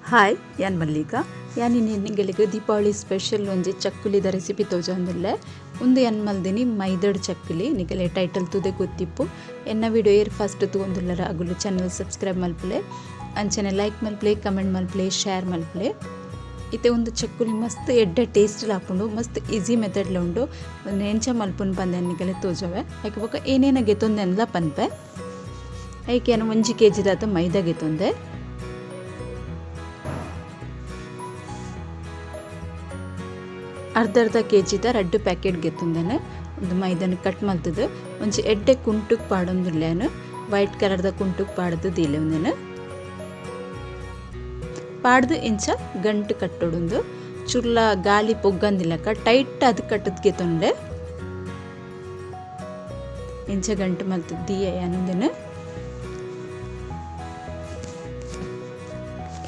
Hi ಯಾನ್ ಮಲ್ಲಿಕಾ ಯಾನ್ ನಿಂಗೆಲಿಗೆ Deepavali special ಒಂಜಿ ಚಕ್ಕುಲಿದ ರೆಸಿಪಿ ತೋಜೊಂದುಲ್ಲೆ ಉಂದು ಯಾನ್ ಮಲ್ದಿನಿ ಮೈದಡ್ ಚಕ್ಕುಲಿ ನಿಗಲೆ ಟೈಟಲ್ ತುದೆ ಗೊತ್ತಿಪ್ಪು ಎನ್ನ ವಿಡಿಯೋ ಏರ್ ಫಸ್ಟ್ ತೂಂದುಲ್ಲರ ಅಗುಲು ಚಾನಲ್ ಸಬ್ಸ್ಕ್ರೈಬ್ ಮಲ್ಪಲೆ ಅಂಚನೆ ಲೈಕ್ ಮಲ್ಪಲೆ ಕಮೆಂಟ್ ಮಲ್ಪಲೆ ಶೇರ್ ಮಲ್ಪಲೆ ಇತ್ತೆ ಒಂದು ಚಕ್ಕುಲಿ ಮಸ್ತ್ ಎಡ್ಡೆ ಟೇಸ್ಟ್ ಲಾಪುಂಡು ಮಸ್ತ್ ಈಸಿ ಮೆಥಡ್ಲ ಉಂಡು ಒಂದು ಎಂಚ ಮಲ್ಪುನ್ ಪಂದೆ ನಿಗಲೆ ತೋಜವೆ ಯಾಕೆ ಬೊಕ ಏನೇನ ಗೆತ್ತೊಂದೆಲ್ಲ ಪನ್ಪೆ ಐಕೆ ಏನು 1 kg ದಾತ ಮೈದಾ ಗೆತ್ತೊಂದೆ ಅರ್ಧ kg ರಡ್ಡು ಪ್ಯಾಕೆಟ್ ಗೆತ್ತುಂದೇನೆ ಒಂದು ಮೈದಾನ ಕಟ್ ಮಲ್ತದ ಒಂಚಿ ಎಡ್ಡೆ ಕುಂಟುಕ್ ಪಾಡೊಂದುಲ್ಲೇನು ವೈಟ್ ಕಲರ್ದ ಕುಂಟುಕ್ ಪಾಡದು ದೀಲೆ ಒಂದೇನು ಪಾಡ್ದು ಇಂಚ ಗಂಟು ಕಟ್ಟೊಡುಂದು ಚುರ್ಲ ಗಾಳಿ ಪೊಗ್ಗಂದಿಲ್ಲಕ ಟೈಟ್ ಅದು ಕಟ್ಟದ್ ಗೆತ್ತೊಂಡೆ ಇಂಚ ಗಂಟು ಮಲ್ತದ ದೀಯ ಏನೊಂದೇನು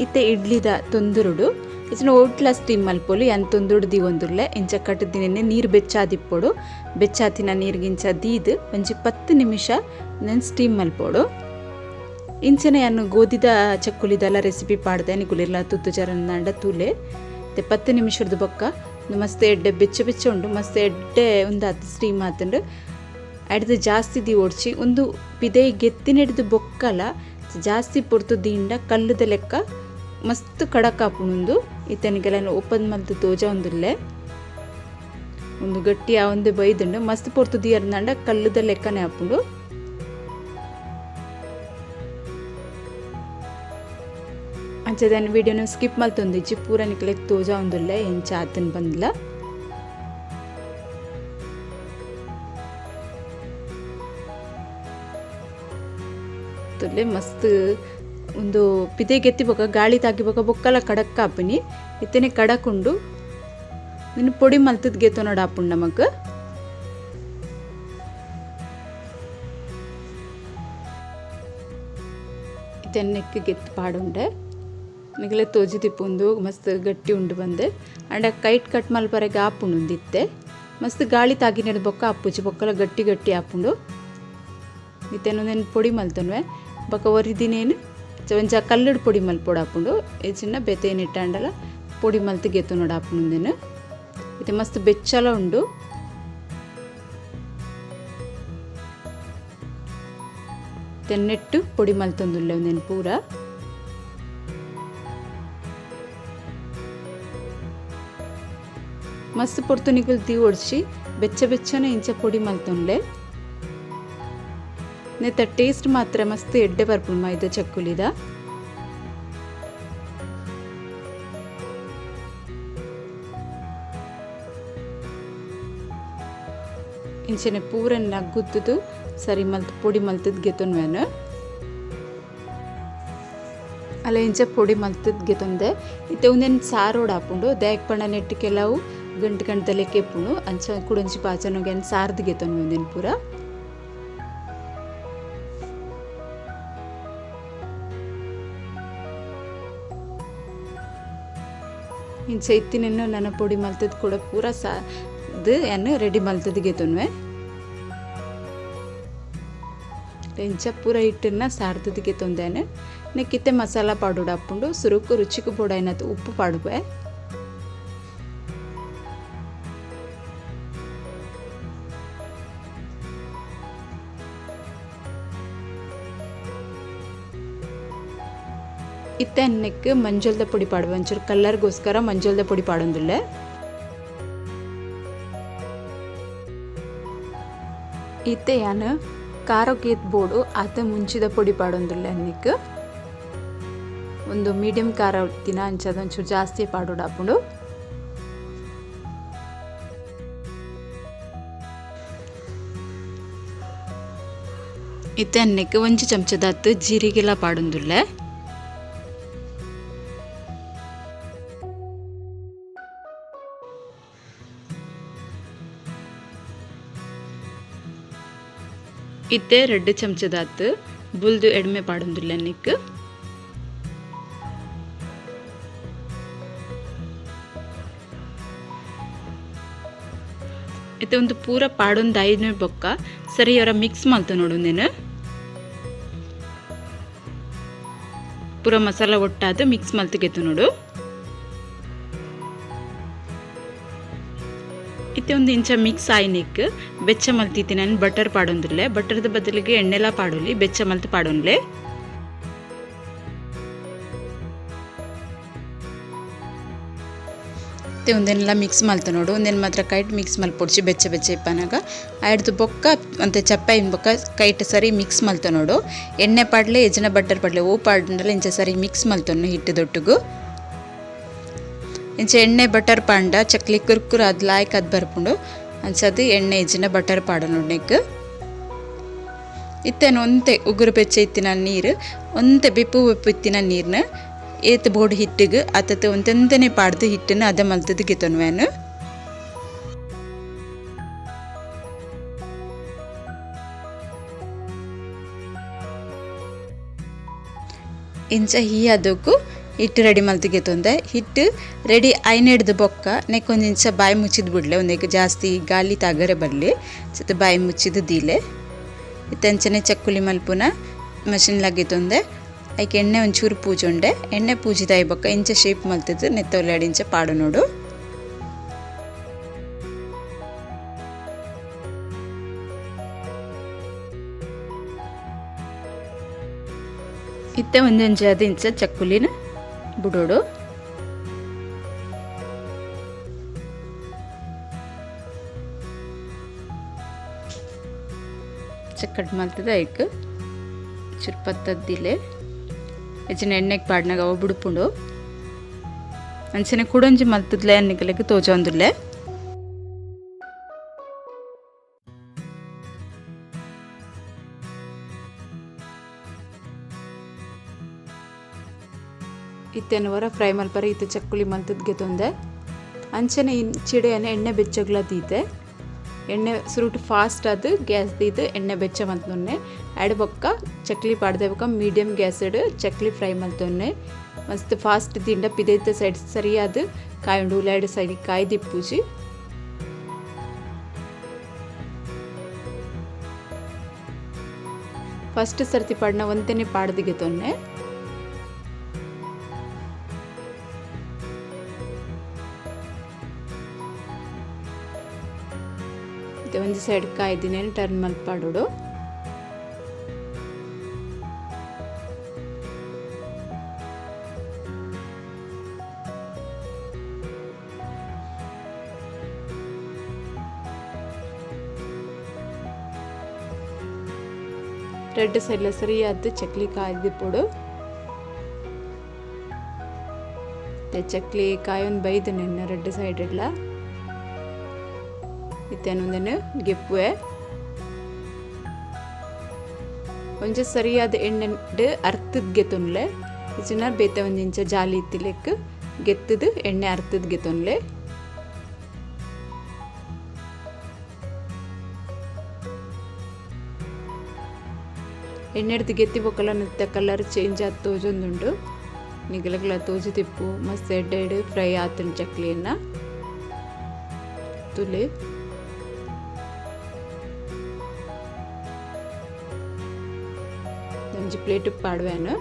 ಇತ್ತೆ ಇಡ್ಲಿದ ತೊಂದುರುಡು ಇಚ್ಚಿನ ಓಟ್ಲ ಸ್ಟೀಮ್ ಮಲ್ಪೊಲು ಯಾನ್ ತೊಂದುಡು ದೀವೊಂದುರ್ಲೆ ಇಂಚ ಕಟ್ಟದಿನೇ ನೀರು ಬೆಚ್ಚಾದಿಪ್ಪೊಡು ಬೆಚ್ಚಾತಿನ ನೀರಿಗಿಂಚ ದೀದು ಒಂಜಿ 10 ನಿಮಿಷ ನೆನ್ ಸ್ಟೀಮ್ ಮಲ್ಪೊಡು ಇಂಚನೆ ಯಾನು ಗೋಧಿದ ಚಕ್ಕುಲಿದೆಲ್ಲ ರೆಸಿಪಿ ಪಾಡ್ದೆ ನಿಕುಲಿರ್ಲ ತುತ್ತು ಚರನ್ನಾಂಡ ತೂಲೆ 10 ನಿಮಿಷದ ಬೊಕ್ಕ ಮಸ್ತ್ ಎಡ್ಡೆ ಬೆಚ್ಚ ಉಂಡು ಮಸ್ತ್ ಎಡ್ಡೆ ಉಂದಾತು ಸ್ಟೀಮ್ ಆತುಂಡು ಅಡ್ದು ಜಾಸ್ತಿ ದಿ ಓಡ್ಚಿ ಒಂದು ಪಿದೆ ಗೆತ್ತಿನೆಡ್ದು ಬೊಕ್ಕಲ ಜಾಸ್ತಿ ಪೊರ್ತು ದೀಂಡ ಕಲ್ಲುದ ಲೆಕ್ಕ ಮಸ್ತ್ ಕಡಕ್ ಆಪುಂಡು ಇತನಿಗೆಲ್ಲ ಒಪ್ಪದ್ ಮಲ್ತು ತೋಜ ಒಂದುಲ್ಲೆ ಒಂದು ಗಟ್ಟಿ ಒಂದು ಬೈದುಂಡು ಮಸ್ತ್ ಪೊರ್ತು ದಿಯರ್ನಂಡ ಕಲ್ಲುದ ಲೆಕ್ಕನೆ ಆಪುಂಡು ಅಂಚದನ್ ವಿಡಿಯೋನ ಸ್ಕಿಪ್ ಮಲ್ತೊಂದಿಜ್ಜಿ ಪೂರ ನಿಕ್ಲೆಗ್ ತೋಜ ಒಂದುಲ್ಲೆ ಎಂಚ ಆತನ್ ಬಂದಿಲ್ಲ ತುಲ್ಲೆ ಮಸ್ತ್ ಒಂದು ಪಿದೆ ಗೆತ್ತಿಬೋಕ ಗಾಳಿ ತಾಗಿಬೋಕ ಬೊಕ್ಕಲ ಕಡಕ್ ಆಪುನಿ ಇತ್ತನೆ ಕಡಕುಂಡು ನಿನ್ನ ಪೊಡಿ ಮಲ್ತದ್ ಗೆತ್ತೋ ನೋಡ ಆಪುಂಡು ನಮಕ್ ಇತೆನ್ನಕ್ಕೆ ಗೆತ್ತು ಪಾಡುಂಡೆ ನಿಗಲೆ ತೋಜಿ ತಿಪ್ಪುಂದು ಮಸ್ತ್ ಗಟ್ಟಿ ಉಂಡು ಬಂದೆ ಅಂಡ ಕೈಟ್ ಕಟ್ ಮಲ್ಪರೆಗೆ ಆಪುಂಡು ಇತ್ತೆ ಮಸ್ತ್ ಗಾಳಿ ತಾಗಿನೆಡ್ ಬೊಕ್ಕ ಆಪುಜಿ ಬೊಕ್ಕಲ ಗಟ್ಟಿ ಗಟ್ಟಿ ಆಪುಂಡು ಇತ್ತೇನು ಪೊಡಿ ಮಲ್ತನ್ವೆ ಬೊಕ ಒರಿದಿನೇನು ಒಂಚ ಕಲ್ಲುಡು ಪೊಡಿ ಮಲ್ಪೊಡು ಆಪುಂಡು ಚಿನ್ನ ಬೆತೇನು ಇಟ್ಟಾಂಡಲ ಪೊಡಿ ಮಲ್ತು ಗೆತ್ತು ನೋಡ ಆಪುಂದೇನು ಇದು ಮಸ್ತ್ ಬೆಚ್ಚಲ ಉಂಡು ತೆನ್ನೆಟ್ಟು ಪೊಡಿ ಮಲ್ತೊಂದುಲ್ಲೆ ಒಂದೇನು ಪೂರ ಮಸ್ತ್ ಪೊರ್ತು ನಿಗುಲ್ ದಿ ಓಡ್ಸಿ ಬೆಚ್ಚನೆ ಇಂಚ ಪೊಡಿ ಮಲ್ತೊಂಡ್ಲೆ ನೆತ್ತ ಟೇಸ್ಟ್ ಮಾತ್ರ ಮಸ್ತ್ ಎಡ್ಡೆ ಬರ್ಪುಂಡು ಮೈದಾ ಚಕ್ಕುಲಿದ ಇಂಚನೆ ಪೂರ ನಗ್ಗುತ್ತದು ಸರಿ ಮಲ್ತು ಪೊಡಿ ಮಲ್ತದ್ ಗೆತ್ತೊನ್ವೇನು ಅಲ್ಲ ಇಂಚ ಪೊಡಿ ಮಲ್ತದ್ ಗೆತ್ತೊಂದೆ ಇತ್ತೆ ಒಂದೇನು ಸಾರೋಡು ಆಪುಂಡು ದೇಕ್ ಪಂಡ ನೆಟ್ಟು ಕೆಲವು ಗಂಟೆ ಕೆಪ್ಪುಂಡು ಅಂಚ ಕುಡಂಚಿ ಪಾಚನೋಗೆ ಸಾರ್ದು ಗೆತ್ತೊನ್ವೆ ಒಂದೇನು ಪೂರ ಇಂಚ ಇತ್ತಿನೇನು ನನ್ನ ಪೊಡಿ ಮಲ್ತದ್ ಕೂಡ ಪೂರ ಸಾದು ಏನು ರೆಡಿ ಮಲ್ತದ್ ಗೆತ್ತೊನ್ವೆ ಇಂಚ ಪೂರ ಹಿಟ್ಟನ್ನ ಸಾರ್ದದ್ ಗೆತ್ತೊಂದೇನು ನೆಕ್ಕಿತ್ತೆ ಮಸಾಲ ಪಾಡೋಡು ಹಾಕೊಂಡು ಸುರುಕು ರುಚಿಗೆ ಪೋಡ ಏನತ್ತು ಉಪ್ಪು ಪಾಡುವೆ ಇತ್ತೆ ಅನ್ನಕ್ಕೆ ಮಂಜಲ್ದ ಪೊಡಿ ಪಾಡುವೆ ಒಂಚೂರು ಕಲರ್ಗೋಸ್ಕರ ಮಂಜಲ್ದ ಪೊಡಿ ಪಾಡೊಂದುಲ್ಲೆ ಇತ್ತೆ ಯಾನು ಖಾರಕ್ಕೆ ಬೋಡು ಆತ ಮುಂಚಿದ ಪೊಡಿ ಪಾಡೊಂದುಲ್ಲೆ ಅನ್ನಕ್ಕೆ ಒಂದು ಮೀಡಿಯಂ ಖಾರ ಉಡ್ತಿನ ಅಂಚದ ಒಂಚೂರು ಜಾಸ್ತಿ ಪಾಡೋಡು ಹಾಕೊಂಡು ಇತ್ತೆ ಅನ್ನಕ್ಕೆ 1 ಚಮಚದಾತು ಜೀರಿಗೆಲ್ಲ ಪಾಡೊಂದುಲ್ಲೆ ಇತ್ತೆ 2 ಚಮಚದಾತು ಬುಲ್ದು ಎಡ್ಮೆ ಪಾಡೊಂದುಲ್ಲೆ ಅನ್ನಕ್ಕೆ ಇತ್ತೆ ಒಂದು ಪೂರ ಪಾಡೊಂದು 5 ನಿಮಿಷ ಬೊಕ್ಕ ಸರಿ ಅವರ ಮಿಕ್ಸ್ ಮಲ್ತ ನೋಡೊಂದೇನು ಪೂರ ಮಸಾಲ ಒಟ್ಟಾದ ಮಿಕ್ಸ್ ಮಲ್ತಿಗೆತ್ತು ನೋಡು. ಇತ್ತೆ ಒಂದು ಇಂಚ ಮಿಕ್ಸ್ ಆಯ್ನಿಕ್ ಬೆಚ್ಚ ಮಲ್ತಿತ್ತಿ ನಾನು ಬಟರ್ ಪಾಡೊಂದಿಲ್ಲ. ಬಟರ್ದ ಬದಲಿಗೆ ಎಣ್ಣೆಲ್ಲ ಪಾಡೋಲಿ, ಬೆಚ್ಚ ಮಲ್ತು ಪಾಡೋನ್ಲೆ. ಇತ್ತೆ ಒಂದೆಲ್ಲ ಮಿಕ್ಸ್ ಮಲ್ತು ನೋಡು. ಒಂದೇನು ಮಾತ್ರ ಕೈಟ್ ಮಿಕ್ಸ್ ಮಲ್ಪೊಡ್ಸಿ ಬೆಚ್ಚ ಬೆಚ್ಚ ಇಪ್ಪನಾಗ ಆಯ್ದು ಬೊಕ್ಕ ಅಂತೆ ಚಪ್ಪಾಯಿನ ಬೊಕ್ಕ ಕೈಟ್ ಸರಿ ಮಿಕ್ಸ್ ಮಲ್ತು ನೋಡು. ಎಣ್ಣೆ ಪಾಡ್ಲೆ ಎಜ್ಜಿನ ಬಟರ್ ಪಾಡ್ಲೆ ಹೂ ಪಾಡ್ನಲ್ಲ ಇಂಚ ಸರಿ ಮಿಕ್ಸ್ ಮಲ್ತೊನ್ನು ಹಿಟ್ಟದೊಟ್ಟಿಗೂ. ಇಂಚ ಎಣ್ಣೆ ಬಟರ್ ಪಾಂಡ ಚಕ್ಲಿ ಕುರ್ಕುರ್ ಅದು ಲಾಯ್ಕ್ ಅದು ಬರ್ಪುಂಡು ಅಂಚದು ಎಣ್ಣೆ ಎಜ್ಜಿನ ಬಟರ್ ಪಾಡ ನೋಡ್ನೆಕ್. ಇತ್ತೇನು ಒಂತೆ ಉಗುರು ಬೆಚ್ಚ ಇತ್ತಿನ ನೀರು ಒಂತೆ ಬೆಪ್ಪು ಇತ್ತಿನ ನೀರನ್ನ ಏತ್ ಬೋರ್ಡ್ ಹಿಟ್ಟಿಗೆ ಅತ್ತ ಒಂತೆಂತನೇ ಪಾಡ್ದು ಹಿಟ್ಟನ್ನು ಅದ ಮಲ್ತದ್ದು ಗೆತೊನ್ವೇನು. ಇಂಚ ಹೀ ಅದಕ್ಕೂ ಹಿಟ್ಟು ರೆಡಿ ಮಲ್ತಿಗೆ ತೊಂದೆ. ಹಿಟ್ಟು ರೆಡಿ ಐನೆಡ್ದು ಬೊಕ್ಕ ನೆಕ್ಕೊಂದು ಇಂಚ ಬಾಯಿ ಮುಚ್ಚಿದ್ದು ಬಿಡಲೆ, ಒಂದಕ್ಕೆ ಜಾಸ್ತಿ ಗಾಳಿ ತಾಗರೆ ಬರಲಿ ಸತ ಬಾಯಿ ಮುಚ್ಚಿದ್ದು ದೀಲೆ. ಇತ್ತಂಚನೆ ಚಕ್ಕುಲಿ ಮಲ್ಪುನ ಮಷಿನ್ ಲಗಿತೊಂದೆ. ಐಕೆ ಎಣ್ಣೆ ಒಂಚೂರು ಪೂಜುಂಡೆ. ಎಣ್ಣೆ ಪೂಜಿದಾಯಿ ಬೊಕ್ಕ ಇಂಚ ಶೇಪ್ ಮಲ್ತಿದ್ದು ನೆತ್ತೊಲೆ ಇಂಚ ಪಾಡು ನೋಡು. ಇತ್ತೆ ಒಂದೊಂದು ಇಂಚ ಚಕ್ಕುಲಿನ ಬಿಡೋಡು. ಚಕ್ಕಟ್ ಮಲ್ತದ ಐಕ್ ಚುರ್ಪತ್ತದ್ದಿಲೆ ಹೆಚ್ಚಿನ ಎಣ್ಣೆಗೆ ಪಾಡ್ನಾಗ ಅವ ಬಿಡ್ಪುಂಡು ಅಂಚನೆ ಕುಡೊಂಜಿ ಮಲ್ತದ್ಲೆ ಅನ್ನಿಕಲೆಗೆ ತೋಜೊಂದುಲ್ಲೆ. ಇತ್ತೇನು ವರ ಫ್ರೈ ಮಲ್ಪರೆ ಇತ್ತು ಚಕ್ಕುಲಿ ಮಲ್ತದ್ಗೆ ತೊಂದೆ. ಅಂಚನೆ ಚಿಡೆಯನೆ ಎಣ್ಣೆ ಬೆಚ್ಚಗ್ಲ ತೀತೆ. ಎಣ್ಣೆ ಸುರುಟು ಫಾಸ್ಟ್ ಅದು ಗ್ಯಾಸ್ ತೀದು ಎಣ್ಣೆ ಬೆಚ್ಚ ಮಲ್ತೊನ್ನೆ. ಆಡ್ ಬೊಕ್ಕ ಚಕ್ಲಿ ಪಾಡ್ದೆ ಬೊಕ್ಕ ಮೀಡಿಯಮ್ ಗ್ಯಾಸ್ ಇಡು ಚಕ್ಲಿ ಫ್ರೈ ಮಲ್ತೊನ್ನೆ. ಮಸ್ತ್ ಫಾಸ್ಟ್ ತಿಂಡ ಪಿದೈತೆ ಸೈಡ್ ಸರಿಯಾದ ಕಾಯುಂಡು ಉಲಾಯ್ಡು ಸೈಡ್ ಕಾಯಿ ದಿಪ್ಪುಜಿ. ಫಸ್ಟ್ ಸರ್ತಿ ಪಾಡ್ನ ಒಂತೆನೆ ಪಾಡ್ದಿಗೆ ತೊನ್ನೆ. ಒಂದು ಸೈಡ್ ಕಾಯ್ದಿನೇನು ಟರ್ನ್ ಮಲ್ಪಾಡೋಡು. ರೆಡ್ ಸೈಡ್ಲ ಸರಿಯಾದ ಚಕ್ಲಿ ಕಾಯ್ದಿಪ್ಪೋಡು. ಚಕ್ಲಿ ಕಾಯೊಂದು ಬೈದು ನೆನ್ನ ರೆಡ್ ಸೈಡ್ ಎಲ್ಲ ಇತ್ತೇನೊಂದೇನು ಗೆಪ್ಪುವೆ. ಒಂಚ ಸರಿಯಾದ ಎಣ್ಣೆ ಅರ್ತದ ಗೆತ್ತೊನ್ಲೆ ಇಚಿನ ಬೇತೆ ಒಂದು ಇಂಚ ಜಾಲಿ ಇತ್ತಿಲೆಕ್ ಗೆತ್ತದು ಎಣ್ಣೆ ಅರ್ತದ ಗೆತ್ತೊನ್ಲೆ. ಎಣ್ಣೆಡ್ದು ಗೆತ್ತಿ ಬೊಕ್ಕಲ ನತ್ತ ಕಲರ್ ಚೇಂಜ್ ಆದ ತೋಜೊಂದುಂಡು. ನಿಗಲಗಲ ತೋಜು ತಿಪ್ಪು ಮಸ್ತ್ ಎಡ್ಡೆಡು ಫ್ರೈ ಆತುಂಡು ಚಕ್ಲಿಯನ್ನ ತುಲೆ. ಒಂಜಿ ಪ್ಲೇಟ್ ಪಾಡ್ವೇನು.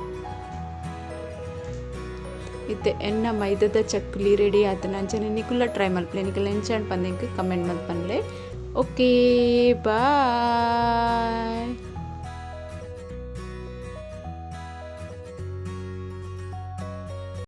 ಇತ್ತೆ ಎನ್ನ ಮೈದದ ಚಕ್ಲಿ ರೆಡಿ ಆತನ ಅಂಚನೆ ನಿಕುಲ್ಲ ಟ್ರೈ ಮಲ್ಪಲೆ. ನಿಕುಲ್ಲ ಎಂಚಾಣ್ ಪಂದೆಂಕ್ ಕಮೆಂಟ್ ಮಲ್ಪನ್ಲೆ. ಓಕೆ ಬಾಯ್.